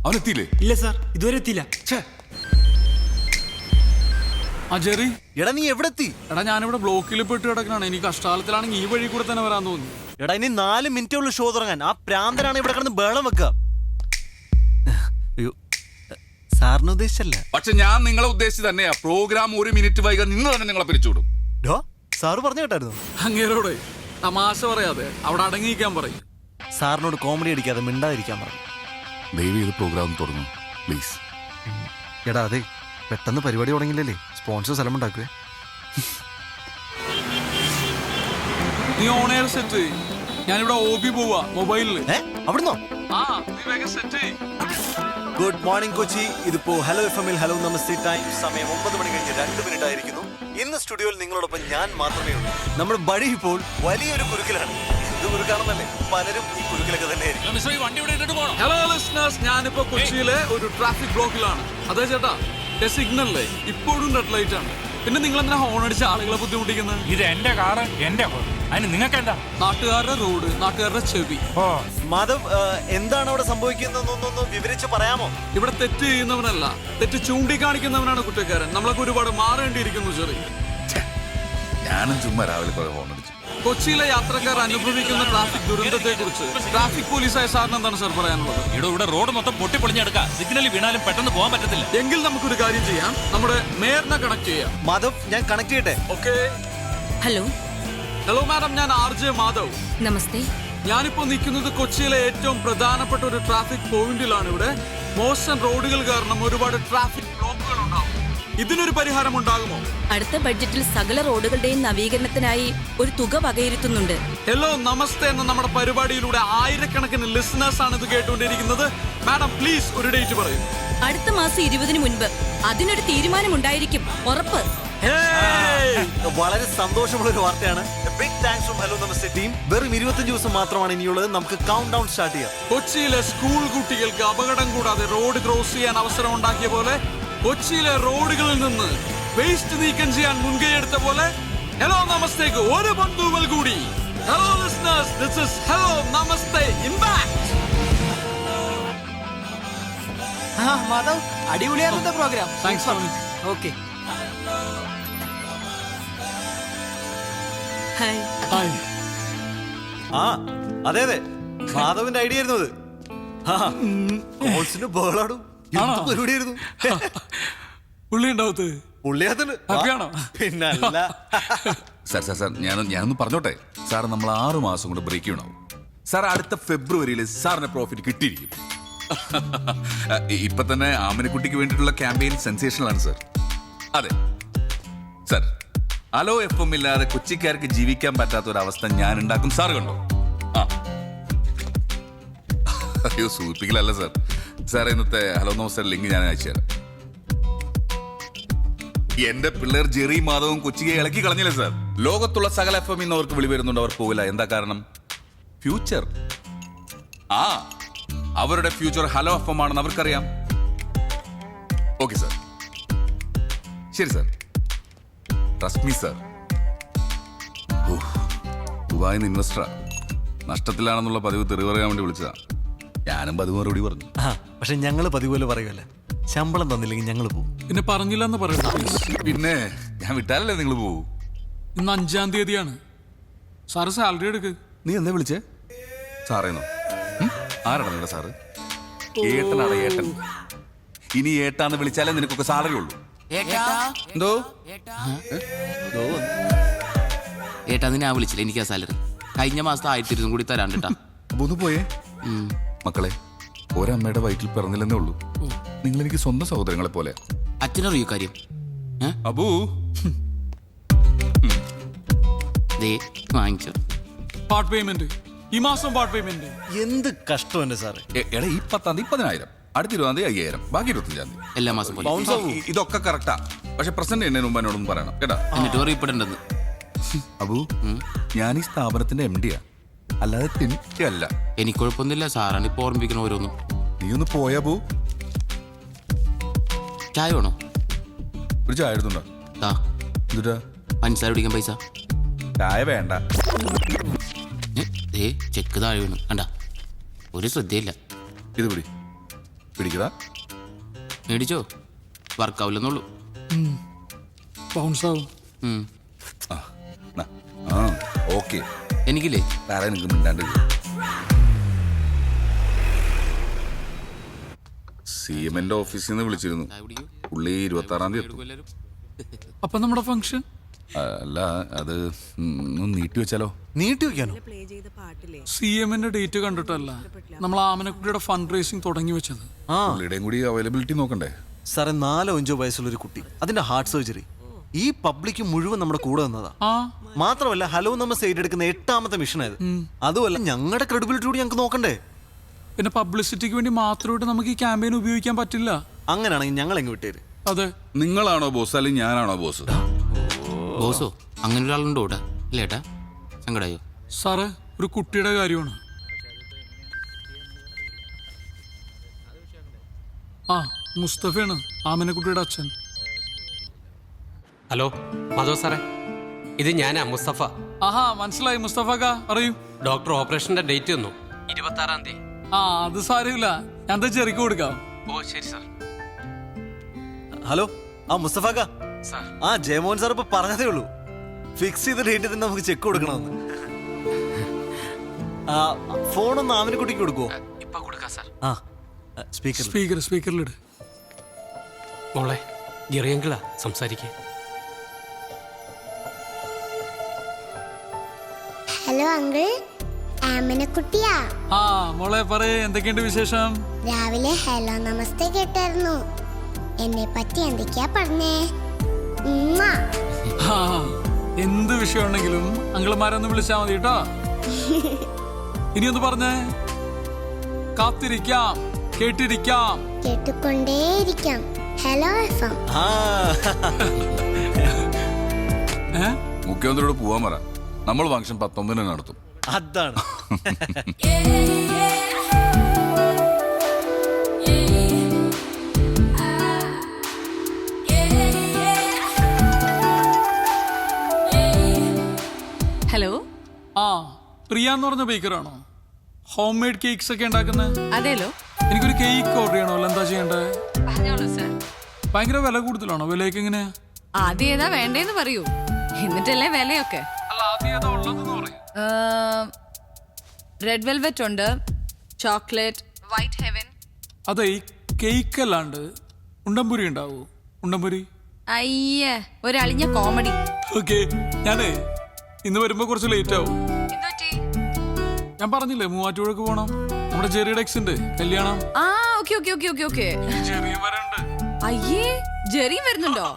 അവനെത്തിയില്ലേ? ഇല്ല സാർ, ഇതുവരെ എത്തിയില്ല. ആ ജെറി, എടാ നീ എവിടെ എത്തി? എടാ ഞാനിവിടെ ബ്ലോക്കിൽ പെട്ട് കിടക്കണാണ്. എനിക്ക് കഷ്ടാലത്തിലാണെങ്കിൽ ഈ വഴി കൂടെ തന്നെ വരാൻ തോന്നി. എടാ ഇനി 4 മിനിറ്റേ ഉള്ളൂ ഷോ തുടങ്ങാൻ. ആ പ്രാന്തനാണ് ഇവിടെ കിടന്ന് ബഹളം വെക്കുക. അയ്യോ, സാറിന് ഉദ്ദേശിച്ചല്ല. പക്ഷെ ഞാൻ നിങ്ങളെ ഉദ്ദേശിച്ച് തന്നെയാ. പ്രോഗ്രാം 1 മിനിറ്റ് വൈകാൻ നിന്ന് തന്നെ നിങ്ങളെ പിരിച്ചുവിടും. സാറ് പറഞ്ഞു കേട്ടായിരുന്നു. അങ്ങേരോടെ തമാശ പറയാതെ അവിടെ അടങ്ങിയിരിക്കാൻ പറയും. സാറിനോട് കോമഡി അടിക്കാതെ മിണ്ടാതിരിക്കാൻ പറഞ്ഞു. ദയവ് ചെയ്ത് പ്രോഗ്രാം തുടങ്ങും പ്ലീസ്. എടാ അതെ, പെട്ടെന്ന് പരിപാടി തുടങ്ങില്ലല്ലേ, സ്പോൺസർ സ്ഥലം ഉണ്ടാക്കുവേ. നീ ഓൺ എയർ സെറ്റ്. ഞാനിവിടെ OB പോവാ മൊബൈലില്. അവിടുന്നോ? ആ നീ വേഗം സെറ്റ്. Good morning Kochi. ഇതിപ്പോ ഹലോ FM-ൽ ഹലോ നമസ്തേ ടൈം. സമയം 9 മണി കഴിഞ്ഞ് 2 മിനിറ്റ് ആയിരിക്കുന്നു. ഇന്ന് സ്റ്റുഡിയോയിൽ നിങ്ങളോടൊപ്പം ഞാൻ മാത്രമേ ഉള്ളൂ. നമ്മുടെ ബഡി ഇപ്പോൾ വലിയൊരു കുരുക്കിലാണ്. എന്ത് കുരുക്കാണെന്നല്ലേ, പലരും ഈ കുരുക്കിലൊക്കെ തന്നെ ആയിരിക്കും. ഹലോ ലിസണേഴ്സ്, ഞാനിപ്പോ കൊച്ചിയിലെ ഒരു ട്രാഫിക് ബ്ലോക്കിലാണ്. അതെ ചേട്ടാ, സിഗ്നലിലെ ഇപ്പോഴും റെഡ് ലൈറ്റ് ആണ്. പിന്നെ നിങ്ങൾ എന്തിനാ ഹോൺ അടിച്ച് ആളുകളെ ബുദ്ധിമുട്ടിക്കുന്നത്? ഇത് എന്റെ കാറ്, എന്റെ അതിന് നിങ്ങൾക്ക് എന്താ? നാട്ടുകാരുടെ റോഡ്, നാട്ടുകാരുടെ ചെവി. മാധവ്, എന്താണ് അവിടെ സംഭവിക്കുന്നതെന്നൊന്ന് വിവരിച്ച് പറയാമോ? ഇവിടെ തെറ്റ് ചെയ്യുന്നവനല്ല, തെറ്റ് ചൂണ്ടിക്കാണിക്കുന്നവനാണ് കുറ്റക്കാരൻ. നമ്മളൊക്കെ ഒരുപാട് മാറേണ്ടിയിരിക്കുന്നു ചെറിയ. ഞാനും ചുമ്മാ രാവിലെ കുറെ ഹോൺ അടിച്ചു. കൊച്ചിയിലെ യാത്രക്കാർ അനുഭവിക്കുന്ന ട്രാഫിക് ദുരന്തത്തെ കുറിച്ച് ട്രാഫിക് പോലീസായ സാറിന് എന്താണ് സാർ പറയാനുള്ളത്? ഇവിടെ റോഡ് മൊത്തം പൊട്ടിപ്പൊളിഞ്ഞെടുക്കാം. സിഗ്നലിൽ വീണാലും പെട്ടെന്ന് പോകാൻ പറ്റത്തില്ല. എങ്കിൽ നമുക്കൊരു കാര്യം ചെയ്യാം, നമ്മുടെ മേയറിനെ കണക്ട് ചെയ്യാം. മാധവ്, ഞാൻ കണക്ട് ചെയ്യട്ടെ? ഓക്കെ. ഹലോ ഹലോ മാഡം, ഞാൻ RJ മാധവ്. നമസ്തേ. ഞാനിപ്പോ നിൽക്കുന്നത് കൊച്ചിയിലെ ഏറ്റവും പ്രധാനപ്പെട്ട ഒരു ട്രാഫിക് പോയിന്റിലാണ്. ഇവിടെ മോശം റോഡുകൾ കാരണം ഒരുപാട് ട്രാഫിക് ബ്ലോക്കുകൾ ഉണ്ടാവും. ഇതിനൊരു പരിഹാരം ഉണ്ടാകുമോ? അടുത്ത ബഡ്ജറ്റിൽ സകല റോഡുകളുടെയും നവീകരണത്തിനായി ഒരു തുക വകയിരുത്തുന്നുണ്ട്. ഹലോ നമസ്തേ എന്ന നമ്മുടെ പരിപാടിയിലൂടെ ആയിരക്കണക്കിന് ലിസണേഴ്സ് ആണ് ഇത് കേട്ടുകൊണ്ടിരിക്കുന്നത്. മാഡം പ്ലീസ് ഒരു ഡേറ്റ് പറയൂ. അടുത്ത മാസം 20-ന് മുൻപ് അതിനൊരു തീരുമാനമുണ്ടായിരിക്കും, ഉറപ്പ്. വളരെ സന്തോഷമുള്ള ഒരു വാർത്തയാണ്. Big thanks from hello Namaste team. വെറും 25 ദിവസം മാത്രമാണ് ഇനിയുള്ളത്. നമുക്ക് കൗണ്ട് ഡൗൺ സ്റ്റാർട്ട് ചെയ്യാം. കൊച്ചിയിലെ സ്കൂൾ കുട്ടികൾക്ക് അപകടം കൂടാതെ റോഡ് ക്രോസ് ചെയ്യാൻ അവസരം ഉണ്ടാക്കിയ പോലെ, കൊച്ചിയിലെ റോഡുകളിൽ നിന്ന് വേസ്റ്റ് നീക്കം ചെയ്യാൻ മുൻകൈ എടുത്ത പോലെ ഹലോ നമസ്തേക്ക് ഒരു ബന്ധുവൽ കൂടി. Hello listeners, this is hello Namaste impact. Madhav, അടിപൊളിയായിരുന്ന programme. Thanks. Okay. Hi. Hi. ആ അതെ അതെ, മാധവിന്റെ ഐഡിയ ആയിരുന്നു അത്. കോൾസിന് ബഹളാടും പരിപാടിയായിരുന്നു. പുള്ളി ഉണ്ടാവത്ത് പുള്ളിയാത്തല് ഹാപ്പിയാണോ? പിന്നല്ല. സാർ സാർ സാർ ഞാനൊന്ന് പറഞ്ഞോട്ടെ സാർ. നമ്മൾ 6 മാസം കൊണ്ട് ബ്രേക്ക് ചെയ്യണോ സാർ? അടുത്ത ഫെബ്രുവരിയിൽ സാറിന് പ്രോഫിറ്റ് കിട്ടിയിരിക്കും. ഇപ്പൊ തന്നെ ആമനക്കുട്ടിക്ക് വേണ്ടിയിട്ടുള്ള ക്യാമ്പയിൻ സെൻസേഷണലാണ് സാർ. അതെ സാർ, ഹലോ FM ഇല്ലാതെ കൊച്ചിക്കാർക്ക് ജീവിക്കാൻ പറ്റാത്ത ഒരു അവസ്ഥ ഞാൻ ഉണ്ടാക്കും. സാർ കണ്ടോ? ആ അയ്യോ, സൂചിപ്പിക്കലല്ല സാർ. സാർ ഇന്നത്തെ ഹലോ നമസ്തേ ലിങ്ക് ഞാൻ അയച്ചു തരാം. എന്റെ പിള്ളേർ ജെറി മാധവും കൊച്ചിയെ ഇളക്കി കളഞ്ഞില്ലേ സാർ? ലോകത്തുള്ള സകല FM ഇന്ന് അവർക്ക് വിളി വരുന്നുണ്ട്, അവർ പോകില്ല. എന്താ കാരണം? ഫ്യൂച്ചർ. ആ അവരുടെ ഫ്യൂച്ചർ ഹലോ FM ആണെന്ന് അവർക്കറിയാം. ഓക്കെ സാർ, ശരി സാർ, ട്രസ്റ്റ് മീ സാർ. ദുബായിന്ന് ഇൻവെസ്റ്ററാ, നഷ്ടത്തിലാണെന്നുള്ള പതിവ് തെറി പറയാൻ വേണ്ടി വിളിച്ചതാ. ഞാനും പതിവ് മറുപടി പറഞ്ഞു. പക്ഷെ ഞങ്ങള് പതിപോലെ പറയുമല്ലേ, ശമ്പളം തന്നില്ലെങ്കിൽ ഞങ്ങൾ പോകും. പിന്നെ പറഞ്ഞില്ലെന്ന് പറയണ്ട. പിന്നെ ഞാൻ വിട്ടാലല്ലേ നിങ്ങൾ പോകൂ. ഇന്ന് 5-ാം തീയതിയാണ്. സാറ് സാലറി എടുക്ക്. നീ എന്നാ വിളിച്ചേ? സാറേന്നോ? ആരാണ് നിങ്ങളുടെ സാറ്? ഏട്ടനാണ് ഏട്ടൻ. ഇനി ഏട്ടാന്ന് വിളിച്ചാലേ നിനക്കൊക്കെ സാലറി ഉള്ളൂ. എന്തോ ഏട്ടാ, ഞാൻ വിളിച്ചില്ല, എനിക്ക് ആ സാലറി കഴിഞ്ഞ മാസത്തെ 1200 കൂടി തരാണ്ടിട്ടാ. അപ്പൊ ഒന്ന് പോയേ. മക്കളെ, ഒരമ്മയുടെ വയറ്റിൽ പിറന്നില്ലെന്നേ ഉള്ളൂ. നിങ്ങൾ എനിക്ക് സ്വന്തം സഹോദരങ്ങളെ പോലെ. അച്ഛനറിയോ കാര്യം? അബൂ വാങ്ങിച്ചോ പാർട്ട് പേയ്മെന്റ്. ഈ മാസം പാർട്ട് പേയ്മെന്റ്. എന്ത് കഷ്ടം എന്റെ സാറേ. എടാ, ഈ 10-ാം തീയതി 10,000, അടുത്ത 20-ാം തീയതി 5,000, ബാക്കി 25-ാം തീയതി. എല്ലാ മാസം പോലെ. ഇതൊക്കെ കറക്റ്റാ. പക്ഷെ പ്രസന്റ് എന്നെ മുമ്പ് എന്നോടൊന്നും പറയണം കേട്ടാ. എന്നിട്ട് അറിയപ്പെടേണ്ടത്. അബു, ഞാൻ ഈ സ്ഥാപനത്തിന്റെ MD-യാ, അല്ലാതെ തിന്നിട്ടല്ല. എനിക്ക് കുഴപ്പമൊന്നുമില്ല, സാറാണ് ഇപ്പൊ ഓർമ്മിപ്പിക്കണ ഓരോന്നും. നീ ഒന്ന് പോയാ ബു. ചായ വേണോ? ഒരു ചായ എടുത്തുണ്ടോ? എന്തുട്ടാ? പഞ്ചസാര പിടിക്കാൻ പൈസ. ചായ വേണ്ട. ചെക്ക് താഴെ വീണു കണ്ട, ഒരു ശ്രദ്ധയില്ല. ഇത് പിടി. പിടിക്കടാ. മേടിച്ചോ, വർക്കാവില്ലെന്നുള്ളൂ. ബൗൺസ് ആവും. ആ ഓക്കെ. എനിക്കില്ലേ വേറെ എനിക്ക് മിണ്ടാണ്ട് CMന്റെ ഓഫീസിൽ നിന്ന് വിളിച്ചിരുന്നു. പുള്ളി 26-ാം തീയതി എത്തും. അപ്പൊ നമ്മുടെ ഫംഗ്ഷൻ അല്ല, അത് ഒന്ന് നീട്ടി വെച്ചാലോ? നീട്ടി വെക്കാനോ? CMന്റെ ഡേറ്റ് കണ്ടിട്ടല്ല, നമ്മൾ ആമനക്കുട്ടിയുടെ ഫണ്ട് റേസിംഗ് തുടങ്ങി വെച്ചത്. ആ പുള്ളിയുടെയും കൂടി അവൈലബിലിറ്റി നോക്കണ്ടേ? സാറേ, 4-5 വയസ്സുള്ള ഒരു കുട്ടി, അതിന്റെ ഹാർട്ട് സർജറി, ഈ പബ്ലിക് മുഴുവൻ നമ്മുടെ കൂടെ വന്നതാ. ആ മാത്രമല്ല ഹലോ നമസ്തേ ഏറ്റെടുക്കുന്ന 8ാമത്തെ മിഷനായത്. അതുമല്ല ഞങ്ങളുടെ ക്രെഡിബിലിറ്റി കൂടി ഞങ്ങൾക്ക് നോക്കണ്ടേ? പിന്നെ പബ്ലിസിറ്റിക്ക് വേണ്ടി മാത്രമായിട്ട് നമുക്ക് ഈ ക്യാമ്പയിൻ ഉപയോഗിക്കാൻ പറ്റില്ല. അങ്ങനെയാണെങ്കിൽ ഞങ്ങൾ എങ്ങ് വിട്ടേര്. അതെ. നിങ്ങളാണോ ബോസ് അല്ലെങ്കിൽ ഞാനാണോ ബോസ്? ബോസോ? അങ്ങനെ ഒരാളുണ്ടോ ഇവിടെ? ഇല്ല ഏട്ടാ, സങ്കടായോ? സാറ്, ഒരു കുട്ടിയുടെ കാര്യമാണ്. ആ മുസ്തഫയാണ്, ആമനക്കുട്ടിയുടെ അച്ഛൻ. ഹലോ മാധവ് സാറേ, ഇത് ഞാനാ മുസ്തഫ. ആഹാ, മനസ്സിലായി മുസ്തഫക്ക, പറയൂ. ഡോക്ടർ ഓപ്പറേഷന്റെ ഡേറ്റ് തന്നു, 26-ാം തീയതി. ആ അത് സാരമില്ല, ഞാൻ ചെറിക്ക് കൊടുക്കാം. ഓ ശരി സാർ. ഹലോ, ആ മുസ്തഫാക്ക, ആ ജയമോഹൻ സാർ ഇപ്പൊ പറഞ്ഞതേ ഉള്ളൂ, ഫിക്സ് ചെയ്ത ഡേറ്റ് തന്നെ നമുക്ക് ചെക്ക് കൊടുക്കണമെന്ന്. ഫോണൊന്ന് ആമിനക്കുട്ടിക്ക് കൊടുക്കുവോ? ഇപ്പൊ കൊടുക്കാം സാർ. ആ സ്പീക്കറിലിട്. മോളെ, ജെറിയങ്കിളാ സംസാരിക്കേ. Hello uncle, ആമിനക്കുട്ടിയാ. ആ മോളെ പറയേ, എന്തൊക്കെയുണ്ട് വിശേഷം? രാവിലെ ഹലോ നമസ്തേ കേട്ടായിരുന്നു. എന്നെ പറ്റി എന്തൊക്കെയാ പറഞ്ഞേ? ആ, എന്ത് വിഷയമുണ്ടെങ്കിലും അങ്കിൾമാരൊന്ന് വിളിച്ചാ മതി കേട്ടോ. ഇനി ഒന്ന് പറഞ്ഞേ. കാത്തിരിക്കാം, കേട്ടിരിക്കാം, കേട്ടുകൊണ്ടേയിരിക്കാം. Hello FM. മുഖ്യമന്ത്രിയോട് പോവാൻ പറ, നമ്മൾ ഫംഗ്ഷൻ 19-ന് നടത്തും. അതാണ്. ഹലോ. ആ പ്രിയ എന്ന് പറഞ്ഞ ബേക്കറാണോ? ഹോം മെയ്ഡ് കേക്ക്സ് ഒക്കെ ഉണ്ടാക്കുന്നത്? അതേലോ. എനിക്കൊരു കേക്ക് ഓർഡർ ചെയ്യണമല്ലോ, എന്താ ചെയ്യണ്ടേ? പറഞ്ഞോളൂ സർ. ഭയങ്കര വില കൂടുതലാണോ? വിലയൊക്കെ എങ്ങനെയാ? ആദ്യം ഏതാ വേണ്ടേന്ന് പറയൂ, എന്നിട്ടല്ലേ വിലയൊക്കെ. അല്ല, ആദ്യം ഏതാ ഉള്ളതെന്ന് പറയൂ. റെഡ് വെൽവെറ്റ് ഉണ്ട്, ചോക്ലേറ്റ്, വൈറ്റ് ഹെവൻ. അതെ, ഈ കേക്ക് അല്ലാണ്ട് ഉണ്ടംപുരി ഉണ്ടാവോ? ഉണ്ടംപുരി? അയ്യേ, ഒരളിഞ്ഞ കോമഡി. ഓക്കെ, ഞാനേ ഇന്ന് വരുമ്പോ കുറച്ച് ലേറ്റ് ആവും. ഞാൻ പറഞ്ഞില്ലേ മൂവാറ്റുപുഴക്ക് പോണം, നമ്മുടെ ജെറിയുടെ എക്സിന്റെ കല്യാണം. ആ okay okay okay okay okay. ജെറിയും വരണ്ട്. അയ്യേ, ജെറിയും വരുന്നുണ്ടോ?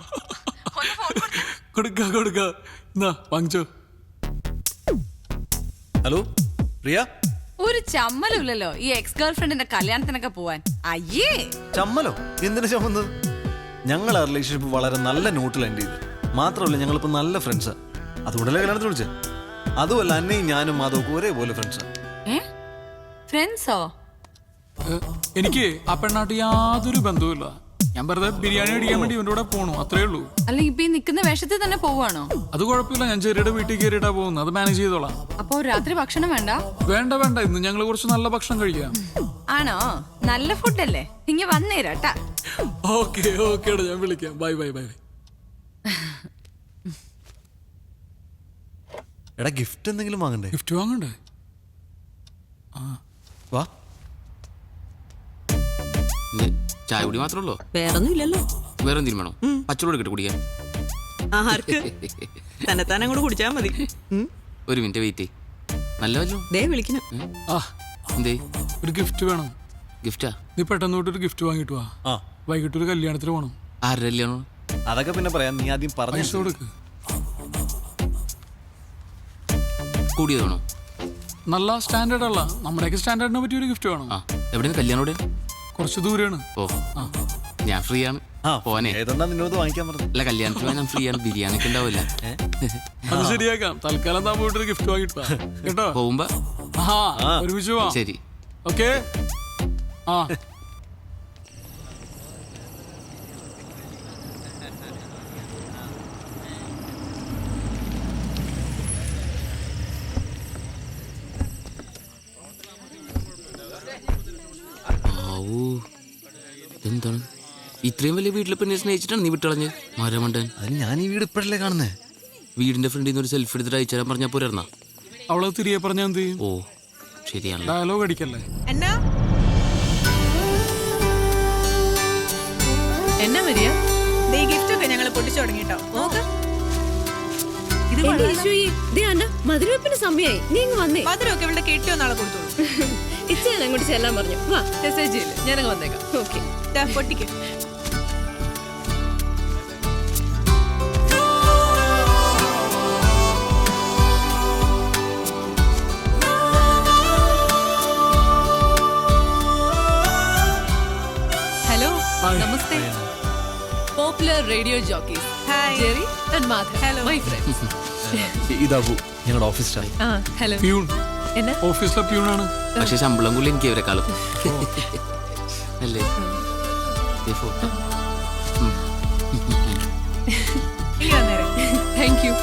കൊടുക്ക എന്നാ വാങ്ങിച്ചോ. ഹലോ പ്രിയ. ഒരു ചമ്മലുമില്ലല്ലോ ഈ എക്സ് ഗേൾ ഫ്രണ്ടിന്റെ കല്യാണത്തിനൊക്കെ പോവാൻ. അയ്യേ, ചമ്മലോ? എന്തിനു ചമ്മന്നത്? ഞങ്ങൾ ആ റിലേഷൻഷിപ്പ് വളരെ നല്ല നോട്ടിൽ എൻഡ് ചെയ്ത്. മാത്രമല്ല ഞങ്ങളിപ്പോ നല്ല ഫ്രണ്ട്സാ, അതുകൊണ്ടല്ലേ കല്യാണത്തിന് വിളിച്ചേ. അതുമല്ല അന്നയും ഞാനും മാധവക്കും ഒരേപോലെ ഫ്രണ്ട്സാ. ഫ്രണ്ട്സോ? എനിക്ക് ആ പെണ്ണാട്ട് യാതൊരു ബന്ധവുമില്ല. ഞാൻ വെറുതെ ബിരിയാണി അടിക്കാൻ വേണ്ടി ഇവന്റെ കൂടെ പോണു, അത്രേ ഉള്ളൂ. അല്ല, ഇപ്പൊ ഈ നിക്കുന്ന വേഷത്തിൽ തന്നെ പോവാണോ? അത് കുഴപ്പമില്ല, ഞാൻ ജെറിയുടെ വീട്ടിൽ കയറിയിട്ടാ പോകുന്നത്, അത് മാനേജ് ചെയ്തോളാം. അപ്പൊ രാത്രി ഭക്ഷണം വേണ്ട? വേണ്ട, ഇന്ന് ഞങ്ങൾ കുറച്ച് നല്ല ഭക്ഷണം കഴിക്കാം. ആണോ? നല്ല ഫുഡല്ലേ, ഇങ്ങ വന്നേരാട്ടാ. ഓക്കെ, ഞാൻ വിളിക്കാം. ബൈ. എടാ, ഗിഫ്റ്റ് എന്തെങ്കിലും വാങ്ങണ്ടേ? ഗിഫ്റ്റ് വാങ്ങണ്ടേ? വാ. ചായ കുടി മാത്രമല്ലോ, വേറൊന്നും ഇല്ലല്ലോ. വേറെ എന്തെങ്കിലും വേണോ? പച്ചവെള്ളം എടുക്കട്ടെ കുടിക്കാൻ. ആർക്ക്? തന്നെ കൂടെ കുടിച്ചാ മതി. ഒരു മിനിറ്റ് വെയിറ്റ്. നല്ല വല്ലോ ദേ വിളിക്കണം. ആ എന്തേ? ഒരു ഗിഫ്റ്റ് വേണം. ഗിഫ്റ്റാ? നീ പെട്ടെന്ന് തൊട്ട് ഒരു ഗിഫ്റ്റ് വാങ്ങിട്ട് വാ. വൈകിട്ട് ഒരു കല്യാണത്തിന് പോണം. ആരുടെ കല്യാണോ? അതൊക്കെ പിന്നെ പറയാം, നീ ആദ്യം പൈസ പറഞ്ഞു കൊടുക്ക്. കൂടിയതാണോ? നല്ല സ്റ്റാൻഡേർഡ് അല്ല, നമ്മുടെയൊക്കെ സ്റ്റാൻഡേർഡിനെ പറ്റിയ ഒരു ഗിഫ്റ്റ് വേണം. എവിടെയാണ് കല്യാണം? എവിടെ? കുറച്ച് ദൂരെയാണ്. ഓ, ഞാൻ ഫ്രീ ആണ്. പോനെ. ഏതെന്നാ നിന്നോട് വാങ്ങിക്കാൻ പറഞ്ഞു? അല്ല, കല്യാണത്തിന് ഞാൻ ഫ്രീ ആണ്, ബിരിയാണി ഒക്കെ ഉണ്ടാവില്ല. അത് ശരിയാക്കാം. തൽക്കാലം താൻ പോയിട്ടൊരു ഗിഫ്റ്റ് വാങ്ങിട്ട് വാ കേട്ടോ. പോകുമ്പോ ഒരുമിച്ച് വാ. ശരി. ഓക്കെ. ആ എന്താണ് ഇത്രയും വലിയ വീട്ടിലെ പെണ്ണെ സ്നേഹിച്ചിട്ടാണ് നീ വിട്ടളഞ്ഞ് മരമണ്ടൻ? അതിന് ഞാൻ ഈ വീട് ഇപ്പോഴല്ലേ കാണുന്നേ. വീടിന്റെ ഫ്രണ്ടിൽ നിന്ന് ഒരു സെൽഫി എടുത്തിട്ട് അയച്ചു തരാൻ പറഞ്ഞാൽ പോരാ? അവളെ തിരികെ പറഞ്ഞാൽ എന്ത് ചെയ്യും? ഓ ശരിയാണ്. ഡയലോഗ് അടിക്കല്ലേ? എന്നാ എന്നാ വരിക? ഗിഫ്റ്റ് ഒക്കെ ഞങ്ങൾ പൊട്ടിച്ചു തുടങ്ങിട്ടോ. നോക്ക്, മധുരവെപ്പിന് സമയായി. നീ ഇങ്ങ് വന്നേ. മധുരമൊക്കെ ഇവിടെ കെട്ടിയോ നാളെ കൊടുത്തോളൂ. ഇച്ച ഞാൻ അങ്ങോട്ട് ചെല്ലാൻ പറഞ്ഞു. വാ, മെസ്സേജ് ചെയ്യില്ല, ഞാനങ്ങ് വന്നേക്കാം. ഓക്കെ, പൊട്ടിക്ക്. ഹലോ, നമസ്തേ. Popular radio jockeys hi. Jerry and Madhav. Hello. My friends. ഇതാകൂ ഞങ്ങളുടെ ഓഫീസ് സ്റ്റാഫ്. ഹലോ. പ്യൂൺ, എന്നാ? ഓഫീസിലെ പ്യൂണാണ്. പക്ഷെ ശമ്പളം കൂടി എനിക്ക് ഇവരെക്കാളും അല്ലേ? ഈ ഫോട്ടോ ഇനി വന്നേരെ. Thank you.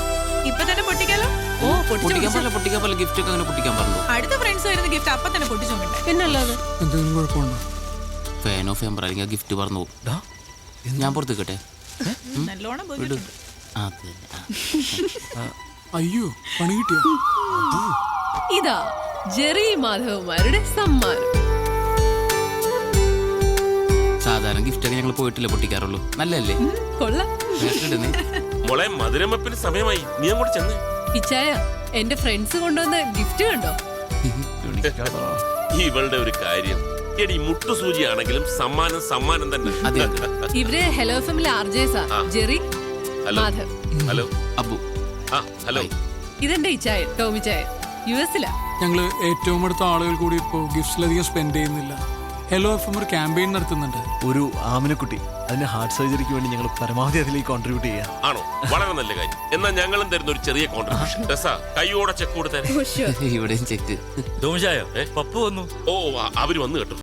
ഇപ്പൊ തന്നെ പൊട്ടിക്കാലോ. ഓ, പൊട്ടിക്കാൻ പോലെ ഗിഫ്റ്റ് ഒക്കെ അങ്ങനെ പൊട്ടിക്കാൻ പറഞ്ഞു. അടുത്ത ഫ്രണ്ട്സ് വരുന്ന ഗിഫ്റ്റ് അപ്പൊ തന്നെ പൊട്ടിച്ചു നോക്കണ്ടേ? പിന്നല്ലാതെ. എന്തെങ്കിലും കുഴപ്പമുണ്ടോ? ഫാൻ ഓഫ് ചെയ്യാൻ പറയുക ഗിഫ്റ്റ് പറഞ്ഞു പോകും. ഞാൻ പുറത്തേക്കട്ടെ? നല്ലോണം വിട്. പോയിട്ടുണ്ട്. അത് അയ്യോ, പണി കിട്ടിയോ? ഇതാ ജെറി മാധവന്മാരുടെ സമ്മാനം. സാധാരണ ഗിഫ്റ്റ് ഒക്കെ ഞങ്ങൾ പോയിട്ടില്ല പൊട്ടിക്കാറുള്ളൂ. നല്ലല്ലേ? കൊള്ളാം. ഇടുന്നേ. മോളെ മധുരമപ്പിന് സമയമായി, നീ അങ്ങോട്ട് ചെന്ന്. ഇച്ചായ, എന്റെ ഫ്രണ്ട്സ് കൊണ്ടുവന്ന ഗിഫ്റ്റ് കണ്ടോ? ഇവളുടെ ഒരു കാര്യം, എടി മുട്ടുസൂചിയാണെങ്കിലും സമ്മാനം സമ്മാനം തന്നെ. അതെ. ഇവര് ഹലോ ഫാമിലി ആർജേസാ. Jerry, hello. Madhav. Hello. Abu. ആ ഹലോ. ഇതെന്റെ ഇച്ചായ ടോമി ചായ, യുഎസിലാ. ഞങ്ങള് ഏറ്റവും അടുത്ത ആളുകൾ കൂടി ഇപ്പോ ഗിഫ്റ്റ്സിലധികം സ്പെൻഡ് ചെയ്യുന്നില്ല. ഹലോ എഫ് എം ഒരു ക്യാമ്പയിൻ നടത്തുന്നുണ്ട്. ഒരു ആമിനക്കുട്ടി, അതിന്റെ ഹാർട്ട് സർജറിക്ക് വേണ്ടി ഞങ്ങൾ പരമാവധി അതിലേക്ക് കോൺട്രിബ്യൂട്ട് ചെയ്യാം. ആണോ? വളരെ നല്ല കാര്യം. എന്നാൽ ഞങ്ങളും തരുന്ന ഒരു ചെറിയ കോൺട്രിബ്യൂഷൻ. കൈയോടെ ചെക്ക് കൊടുത്തേ. ഇവിടെയും ചെക്ക്. പപ്പു വന്നു. ഓ അവര് വന്നു കേട്ടോ.